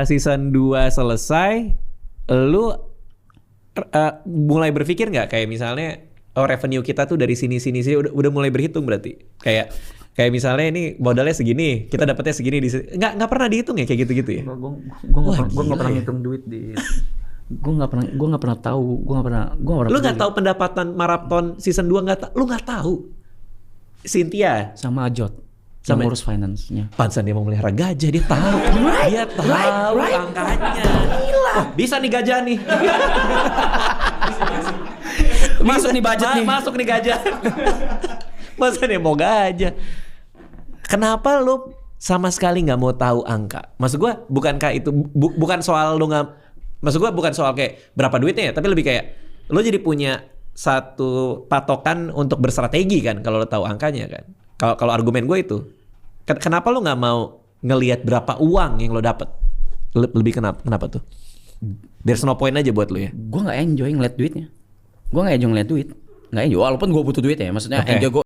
season 2 selesai, lu mulai berpikir nggak kayak misalnya revenue kita tuh dari sini udah mulai berhitung berarti kayak misalnya ini modalnya segini, kita dapatnya segini nggak pernah dihitung ya kayak gitu-gitu ya? Gue nggak pernah ngitung duit di. Gue nggak pernah tahu. Lu nggak tahu pendapatan maraton season 2 lu nggak tahu? Cynthia sama Ajot sama ngurus finance-nya. Pantesan dia mau melihara gajah, dia tahu. Dia tahu angkanya. Oh, bisa nih gajah nih. Masuk nih budget nih. Masuk nih gajah. Masa dia mau gajah? Kenapa lu sama sekali nggak mau tahu angka? Maksud gue bukankah itu bukan soal lu nggak, maksud gue bukan soal kayak berapa duitnya ya, tapi lebih kayak lu jadi punya satu patokan untuk berstrategi kan kalau lu tahu angkanya kan. Kalau argumen gue itu, kenapa lu nggak mau ngelihat berapa uang yang lo dapet? Lebih kenapa tuh? There's no point aja buat lu ya? Gue nggak enjoy ngeliat duitnya. Gue nggak enjoy ngeliat duit. Nggak enjoy. Walaupun gue butuh duit ya. Maksudnya enjoy gue